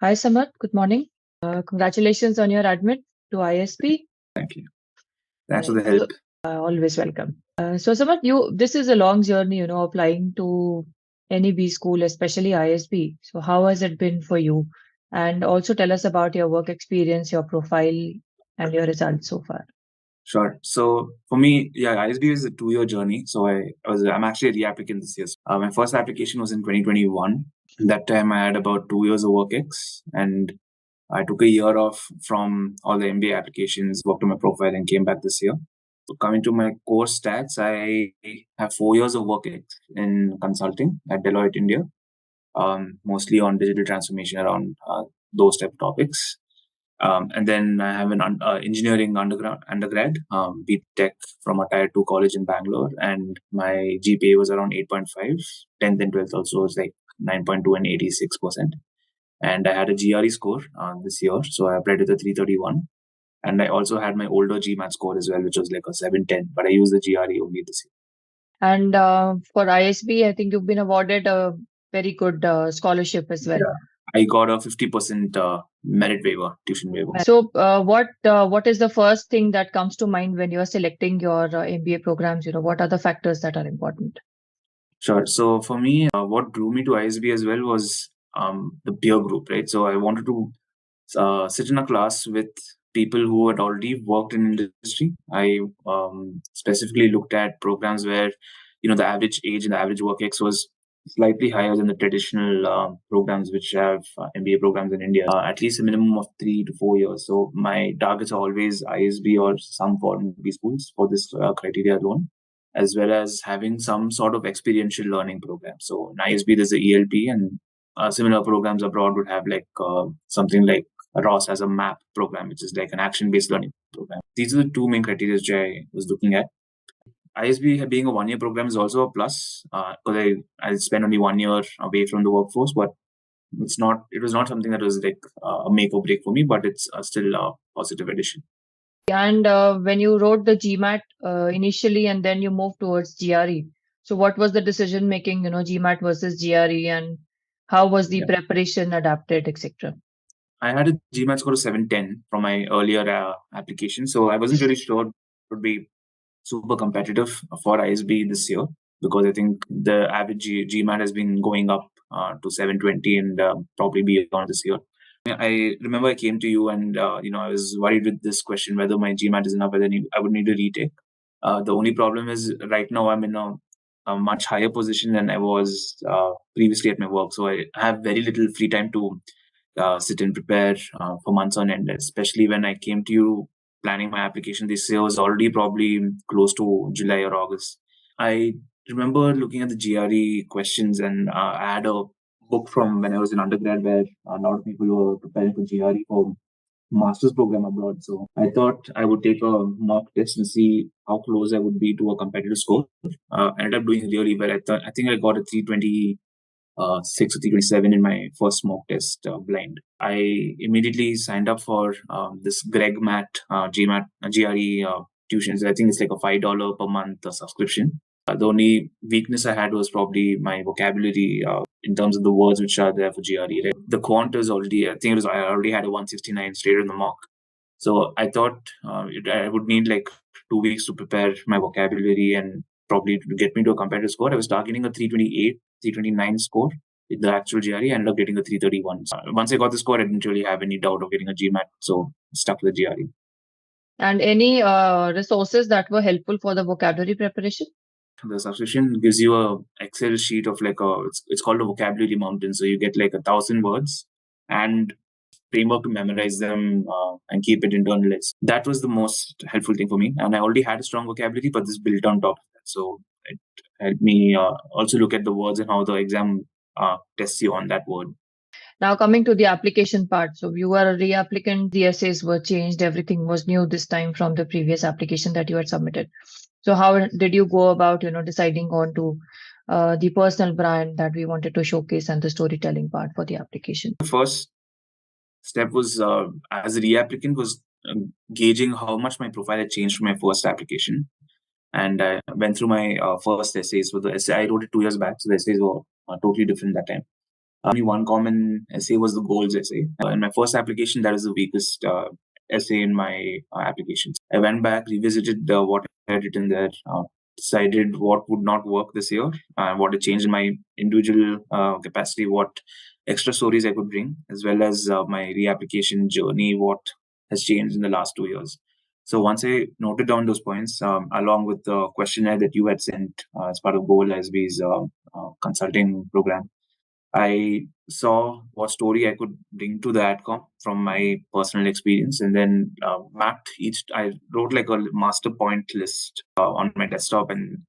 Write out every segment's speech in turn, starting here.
Hi, Samarth. Good morning. Congratulations on your admit to ISB. Thank you. Thanks for Right. the help. Always welcome. So, Samarth, this is a long journey, applying to any B school, especially ISB. So, how has it been for you? And also tell us about your work experience, your profile, and your results so far. Sure. So for me, ISB is a 2-year journey. So I'm actually a reapplicant this year. My first application was in 2021. That time I had about 2 years of work ex, and I took a year off from all the MBA applications, worked on my profile, and came back this year. So coming to my core stats, I have 4 years of work ex in consulting at Deloitte India, mostly on digital transformation around those type of topics. And then I have an engineering undergrad, BTech from a tier 2 college in Bangalore, and my GPA was around 8.5. 10th and 12th also was like 9.2 and 86%. And I had a GRE score this year, so I applied with a 331. And I also had my older GMAT score as well, which was like a 710, but I used the GRE only this year. And for ISB, I think you've been awarded a very good scholarship as well. Yeah. I got a 50% merit waiver, tuition waiver. So, what is the first thing that comes to mind when you are selecting your MBA programs? What are the factors that are important? Sure. So for me, what drew me to ISB as well was the peer group, right? So I wanted to sit in a class with people who had already worked in industry. I specifically looked at programs where, the average age and the average work ex was slightly higher than the traditional programs which have MBA programs in India, at least a minimum of 3 to 4 years. So my targets are always ISB or some foreign MBA schools for this criteria alone, as well as having some sort of experiential learning program. So in ISB, there's a ELP, and similar programs abroad would have like something like ROS as a MAP program, which is like an action-based learning program. These are the two main criteria which I was looking at. ISB being a 1-year program is also a plus because I spent only 1 year away from the workforce, but it was not something that was like a make or break for me, but it's still a positive addition. And when you wrote the GMAT initially and then you moved towards GRE, so what was the decision making, GMAT versus GRE, and how was the preparation adapted, etc.? I had a GMAT score of 710 from my earlier application, so I wasn't really sure it would be super competitive for ISB this year, because I think the average GMAT has been going up to 720 and probably beyond this year. I remember I came to you and I was worried with this question whether my GMAT is enough, whether I would need a retake. The only problem is right now I'm in a much higher position than I was previously at my work, so I have very little free time to sit and prepare for months on end. Especially when I came to you planning my application this year was already probably close to July or August. I remember looking at the GRE questions, and I had a book from when I was in undergrad where a lot of people were preparing for GRE for master's program abroad. So I thought I would take a mock test and see how close I would be to a competitive score. I ended up doing really well. I think I got a 326 or 327 in my first mock test blind. I immediately signed up for this Greg Matt GMAT GRE tuitions. I think it's like a $5 per month subscription. The only weakness I had was probably my vocabulary in terms of the words which are there for GRE. Right? The quant is already, I already had a 169 straight in the mock. So I thought I would need like 2 weeks to prepare my vocabulary and probably to get me to a competitive score. I was targeting a 328, 329 score. In the actual GRE, I ended up getting a 331. So once I got the score, I didn't really have any doubt of getting a GMAT, so stuck with the GRE. And any resources that were helpful for the vocabulary preparation? The subscription gives you a Excel sheet of like it's called a vocabulary mountain. So you get like 1,000 words and framework to memorize them and keep it internalized. That was the most helpful thing for me. And I already had a strong vocabulary, but this built on top of that. So it helped me also look at the words and how the exam tests you on that word. Now coming to the application part. So you were a reapplicant, the essays were changed, everything was new this time from the previous application that you had submitted. So how did you go about, deciding on to the personal brand that we wanted to showcase and the storytelling part for the application? The first step was as a reapplicant was gauging how much my profile had changed from my first application. And I went through my first essays. So the essay I wrote it 2 years back, so the essays were totally different that time. Only one common essay was the goals essay. In my first application, that is the weakest essay in my applications. I went back, revisited what I had written there, decided what would not work this year, what had changed in my individual capacity, what extra stories I could bring, as well as my reapplication journey, what has changed in the last 2 years. So once I noted down those points, along with the questionnaire that you had sent as part of GOALisB's consulting program, I saw what story I could bring to the AdCom from my personal experience, and then mapped each. I wrote like a master point list on my desktop, and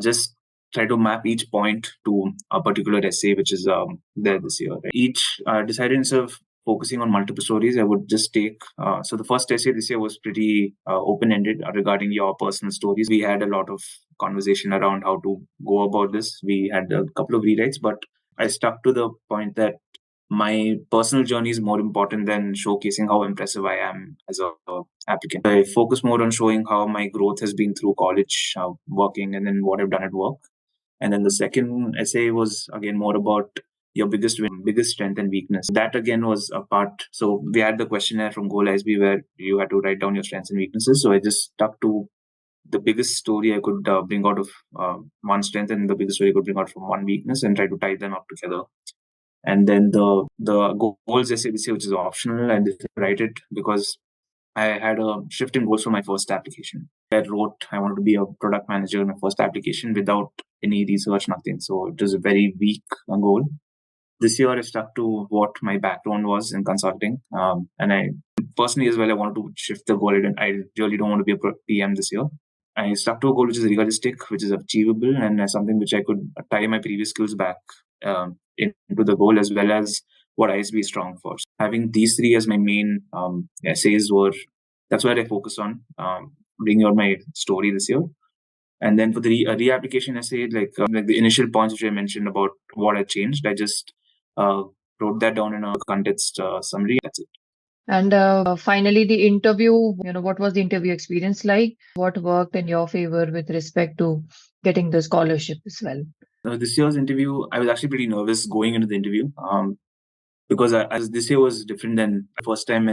just try to map each point to a particular essay which is there this year. Each decided, instead of focusing on multiple stories, I would just take. So the first essay this year was pretty open-ended regarding your personal stories. We had a lot of conversation around how to go about this. We had a couple of rewrites, but I stuck to the point that my personal journey is more important than showcasing how impressive I am as a applicant. I focus more on showing how my growth has been through college, working, and then what I've done at work. And then the second essay was again more about your biggest strength and weakness. That again was a part. So we had the questionnaire from GOALisB where you had to write down your strengths and weaknesses. So I just stuck to the biggest story I could bring out of one strength and the biggest story I could bring out from one weakness, and try to tie them up together. And then the goals essay, which is optional, I did write it because I had a shift in goals for my first application. I wrote I wanted to be a product manager in my first application without any research, nothing. So it was a very weak goal. This year, I stuck to what my background was in consulting, and I personally as well, I wanted to shift the goal. I really don't want to be a PM this year. I stuck to a goal which is realistic, which is achievable, and something which I could tie my previous skills back into the goal, as well as what ISB is strong for. So having these three as my main essays that's where I focus on bringing out my story this year. And then for the reapplication essay, like the initial points which I mentioned about what I changed, I just wrote that down in a context summary. That's it. And finally, the interview, what was the interview experience like? What worked in your favor with respect to getting the scholarship as well? This year's interview, I was actually pretty nervous going into the interview because as this year was different than the first time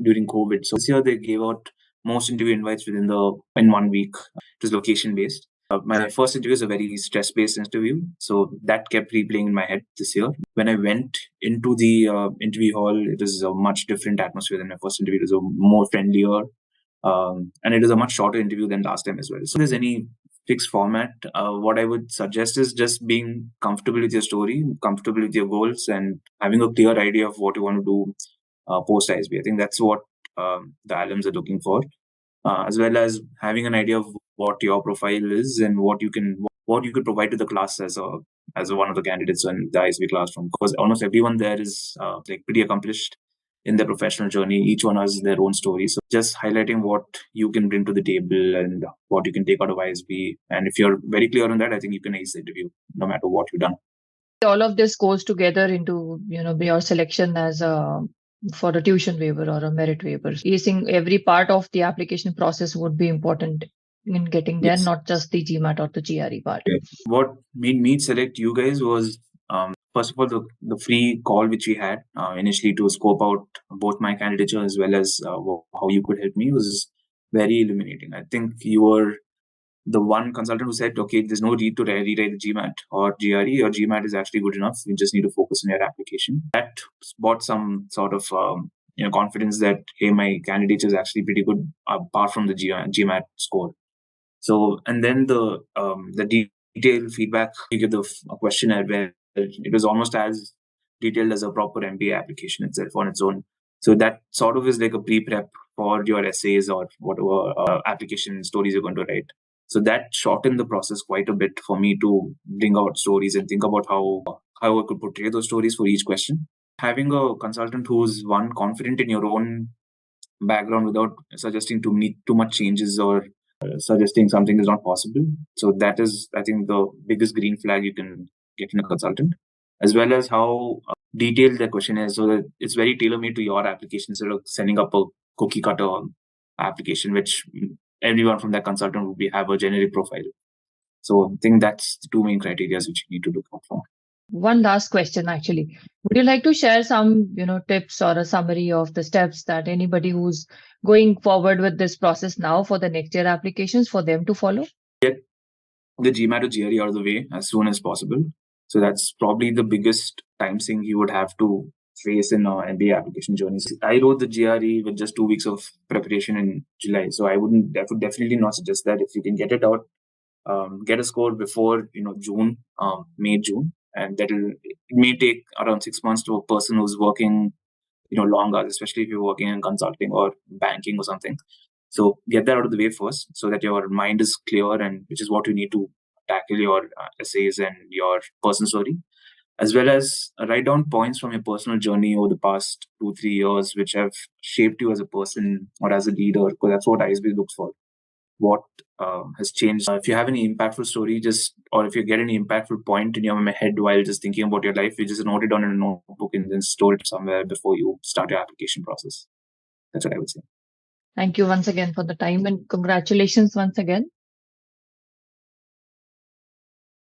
during COVID. So this year they gave out most interview invites in 1 week. It was location based. My first interview was a very stress based interview, so that kept replaying in my head this year. When I went into the interview hall, it was a much different atmosphere than my first interview. It was a more friendlier, and it was a much shorter interview than last time as well. So if there's any fixed format, what I would suggest is just being comfortable with your story, comfortable with your goals, and having a clear idea of what you want to do post ISB. I think that's what the IIMs are looking for, as well as having an idea of what your profile is and what you could provide to the class as one of the candidates in the ISB classroom. Because almost everyone there is like pretty accomplished in their professional journey. Each one has their own story. So just highlighting what you can bring to the table and what you can take out of ISB. And if you're very clear on that, I think you can ace the interview no matter what you've done. All of this goes together into, your selection as for a tuition waiver or a merit waiver. Acing every part of the application process would be important in getting there, Yes. not just the GMAT or the GRE part. Okay. What made me select you guys was first of all, the free call which we had initially to scope out both my candidature as well as how you could help me was very illuminating. I think you were the one consultant who said, okay, there's no need to rewrite the GMAT or GRE. Your GMAT is actually good enough. You just need to focus on your application. That brought some sort of confidence that, hey, my candidature is actually pretty good apart from the GMAT score. So, and then the detailed feedback, you give the questionnaire where it was almost as detailed as a proper MBA application itself on its own. So that sort of is like a pre-prep for your essays or whatever application stories you're going to write. So that shortened the process quite a bit for me to bring out stories and think about how I could portray those stories for each question. Having a consultant who's confident in your own background without suggesting too much changes or suggesting something is not possible. So that is, I think, the biggest green flag you can get in a consultant, as well as how detailed the question is, so that it's very tailor-made to your application instead of sending up a cookie cutter application, which everyone from that consultant would have a generic profile. So I think that's the two main criteria which you need to look out for. One last question, actually. Would you like to share some, tips or a summary of the steps that anybody who's going forward with this process now for the next year applications for them to follow? Get the GMAT or GRE out of the way as soon as possible. So that's probably the biggest time sink you would have to face in our MBA application journeys. I wrote the GRE with just 2 weeks of preparation in July. So I would definitely not suggest that. If you can get it out, get a score before June, May, June, and it may take around 6 months to a person who's working long hours, especially if you're working in consulting or banking or something. So get that out of the way first, so that your mind is clear, and which is what you need to tackle your essays and your personal story, as well as write down points from your personal journey over the past 2-3 years, which have shaped you as a person or as a leader, because that's what ISB looks for. What has changed? If you have any impactful story, or if you get any impactful point in your head while just thinking about your life, you just note it down in a notebook and then store it somewhere before you start your application process. That's what I would say. Thank you once again for the time, and congratulations once again.